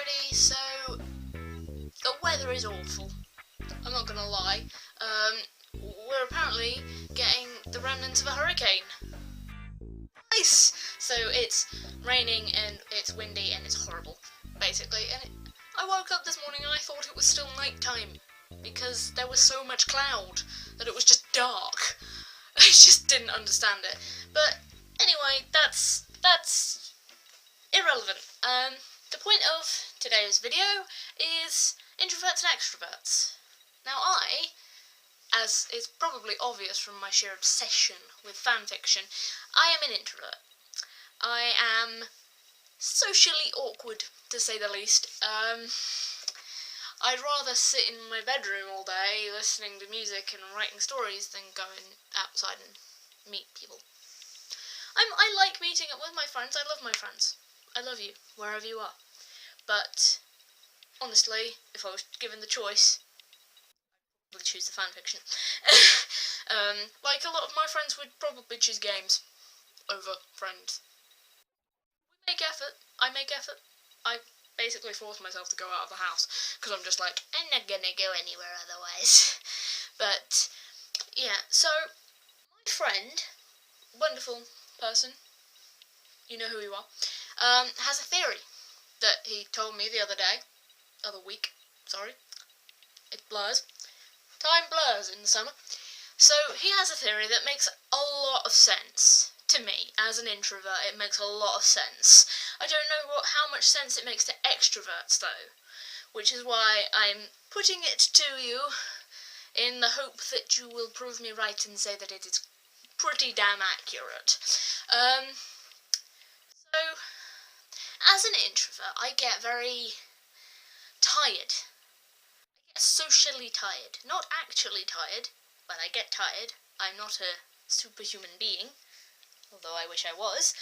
Alrighty, so the weather is awful. I'm not gonna lie. We're apparently getting the remnants of a hurricane. Nice! So it's raining and it's windy and it's horrible, basically. And I woke up this morning and I thought it was still night time because there was so much cloud that it was just dark. I just didn't understand it. But anyway, that's irrelevant. The point of today's video is Introverts and Extroverts. Now as is probably obvious from my sheer obsession with fanfiction, I am an introvert. I am socially awkward, to say the least. I'd rather sit in my bedroom all day listening to music and writing stories than going outside and meet people. I like meeting up with my friends. I love my friends. I love you, wherever you are. But, honestly, if I was given the choice, I would choose the fanfiction. Like a lot of my friends would probably choose games over friends. We make effort. I make effort. I basically force myself to go out of the house, because I'm just like, I'm not gonna go anywhere otherwise. But, yeah, so, my friend, wonderful person, you know who you are, has a theory that he told me the other week, sorry, it blurs, time blurs in the summer. So he has a theory that makes a lot of sense to me. As an introvert, it makes a lot of sense. I don't know how much sense it makes to extroverts though, which is why I'm putting it to you in the hope that you will prove me right and say that it is pretty damn accurate. So, as an introvert, I get very tired. I get socially tired. Not actually tired, but I get tired. I'm not a superhuman being, although I wish I was.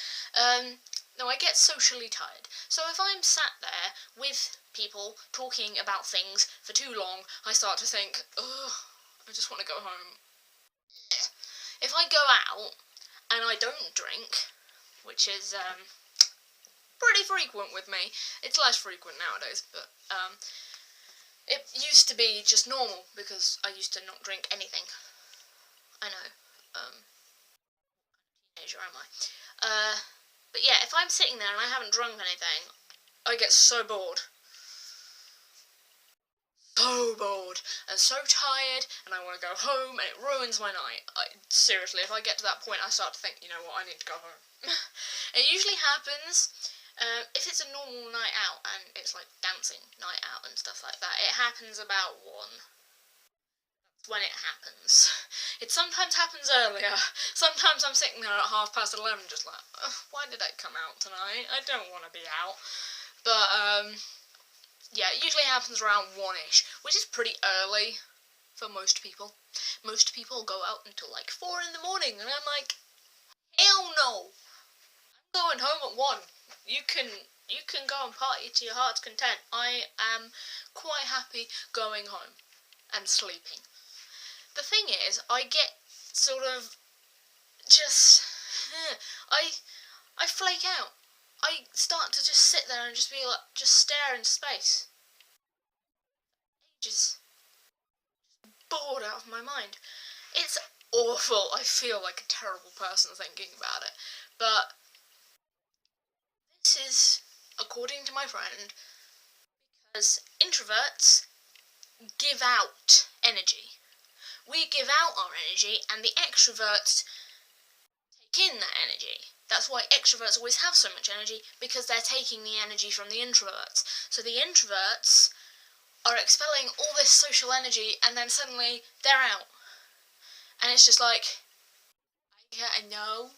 No, I get socially tired. So if I'm sat there with people talking about things for too long, I start to think, ugh, I just want to go home. If I go out and I don't drink, which is pretty frequent with me. It's less frequent nowadays, but it used to be just normal because I used to not drink anything. I know, teenager am I? But yeah, if I'm sitting there and I haven't drunk anything, I get so bored. So bored and so tired, and I want to go home, and it ruins my night. Seriously, if I get to that point, I start to think, you know what, I need to go home. It usually happens. If it's a normal night out, and it's like dancing night out and stuff like that, it happens about 1. That's when it happens. It sometimes happens earlier. Sometimes I'm sitting there at 11:30 just like, why did I come out tonight? I don't want to be out. But, yeah, it usually happens around 1-ish, which is pretty early for most people. Most people go out until like 4 in the morning, and I'm like, hell no! I'm going home at 1. You can go and party to your heart's content. I am quite happy going home and sleeping. The thing is, I get sort of just I flake out. I start to just sit there and just be like, just stare into space. Just bored out of my mind. It's awful. I feel like a terrible person thinking about it, but this is, according to my friend, because introverts give out energy. We give out our energy, and the extroverts take in that energy. That's why extroverts always have so much energy, because they're taking the energy from the introverts. So the introverts are expelling all this social energy, and then suddenly they're out. And it's just like, no,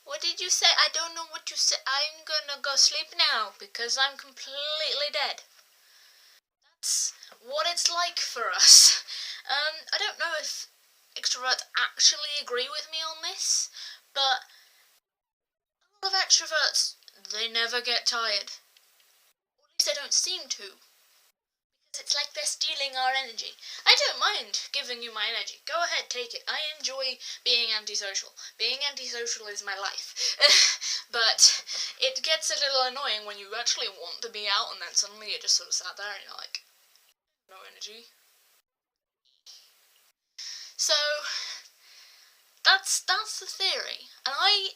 what did you say? I don't know what you said. I'm gonna go sleep now because I'm completely dead. That's what it's like for us. I don't know if extroverts actually agree with me on this, but a lot of extroverts, they never get tired. Or at least they don't seem to. Because It's like they're stealing our energy. I don't mind giving you my energy. Go ahead, take it. I enjoy being antisocial. Being antisocial is my life. But it gets a little annoying when you actually want to be out and then suddenly you're just sort of sat there and you're like, no energy. So, that's the theory. And I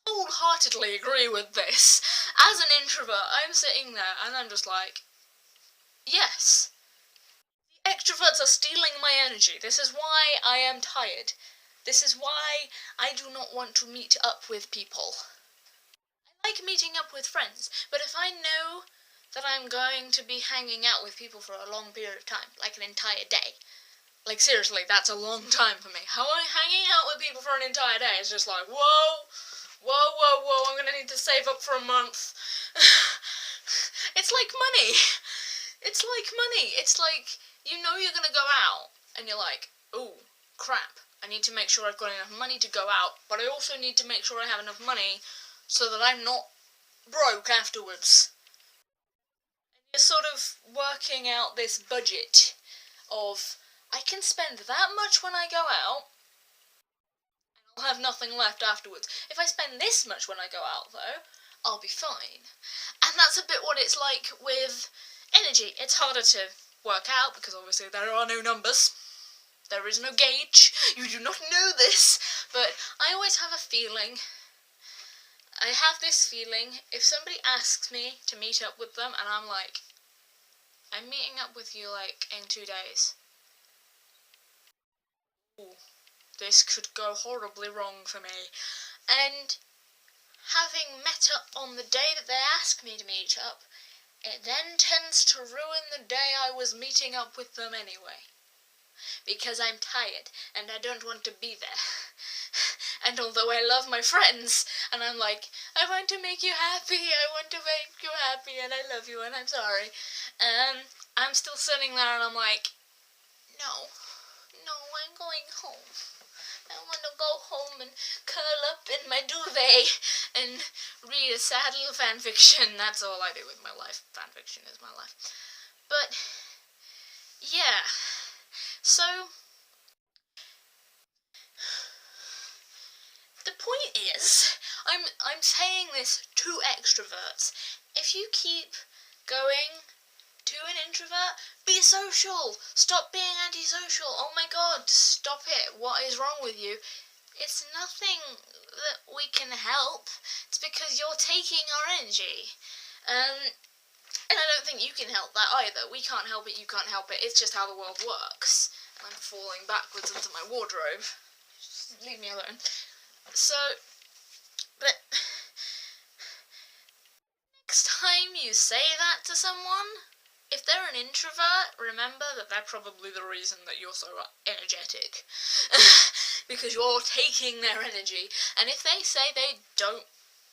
wholeheartedly agree with this. As an introvert, I'm sitting there and I'm just like, yes, the extroverts are stealing my energy. This is why I am tired. This is why I do not want to meet up with people. I like meeting up with friends, but if I know that I'm going to be hanging out with people for a long period of time, like an entire day, like seriously, that's a long time for me. How am I hanging out with people for an entire day? It's just like, whoa, I'm gonna need to save up for a month. It's like money. It's like money. It's like, you know you're gonna go out, and you're like, oh, crap. I need to make sure I've got enough money to go out, but I also need to make sure I have enough money so that I'm not broke afterwards. And you're sort of working out this budget of, I can spend that much when I go out, and I'll have nothing left afterwards. If I spend this much when I go out, though, I'll be fine. And that's a bit what it's like with energy. It's harder to work out because obviously there are no numbers. There is no gauge. You do not know this. But I always have a feeling. I have this feeling, if somebody asks me to meet up with them and I'm like, I'm meeting up with you like in 2 days. Ooh, this could go horribly wrong for me. And having met up on the day that they ask me to meet up, it then tends to ruin the day I was meeting up with them anyway. Because I'm tired, and I don't want to be there. And although I love my friends, and I'm like, I want to make you happy, and I love you, and I'm sorry, I'm still sitting there, and I'm like, no, I'm going home. I want to go home and curl up in my duvet and read a sad little fanfiction. That's all I do with my life. Fanfiction is my life. But, yeah. So, the point is, I'm saying this to extroverts. If you keep going to an introvert, be social. Stop being antisocial. Oh my god, stop it. What is wrong with you? It's nothing that we can help. It's because you're taking our energy. And I don't think you can help that either. We can't help it, you can't help it. It's just how the world works. I'm falling backwards into my wardrobe. Just leave me alone. So, but next time you say that to someone, if they're an introvert, remember that they're probably the reason that you're so energetic. Because you're taking their energy. And if they say they don't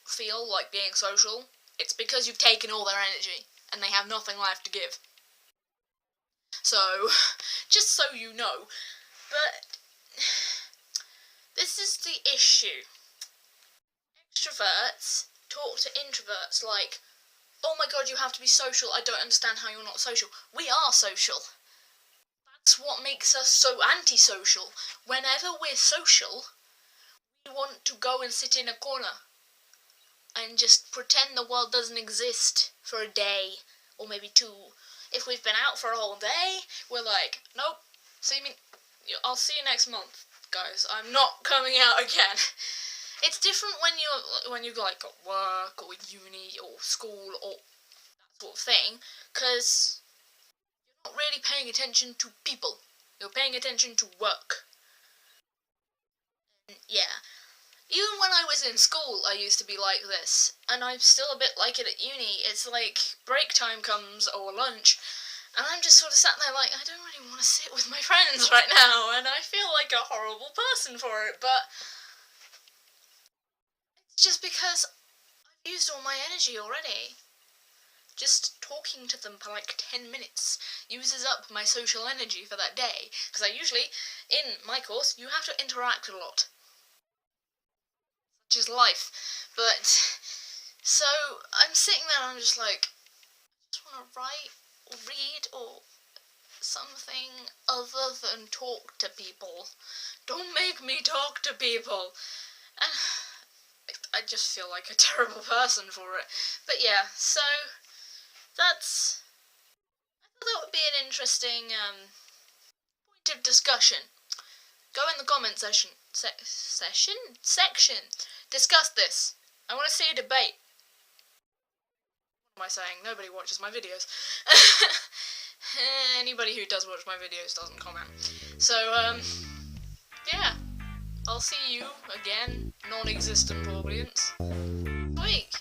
feel like being social, it's because you've taken all their energy and they have nothing left to give. So, just so you know. But this is the issue. Extroverts talk to introverts like, oh my god, you have to be social, I don't understand how you're not social. We are social. That's what makes us so antisocial. Whenever we're social, we want to go and sit in a corner and just pretend the world doesn't exist for a day, or maybe 2. If we've been out for a whole day, we're like, nope, I'll see you next month, guys. I'm not coming out again. It's different when you like got work or uni or school or that sort of thing, because you're not really paying attention to people. You're paying attention to work. And yeah. Even when I was in school, I used to be like this, and I'm still a bit like it at uni. It's like break time comes, or lunch, and I'm just sort of sat there like, I don't really want to sit with my friends right now, and I feel like a horrible person for it, but it's just because I've used all my energy already. Just talking to them for like 10 minutes uses up my social energy for that day, because I usually, in my course, you have to interact a lot. Is life. But so I'm sitting there and I'm just like, I just want to write read or something other than talk to people. Don't make me talk to people. And I just feel like a terrible person for it. But yeah, so that's... I thought that would be an interesting point of discussion. Go in the comment section. Discuss this. I want to see a debate. What am I saying? Nobody watches my videos. Anybody who does watch my videos doesn't comment. So, yeah. I'll see you again, non-existent audience, next week.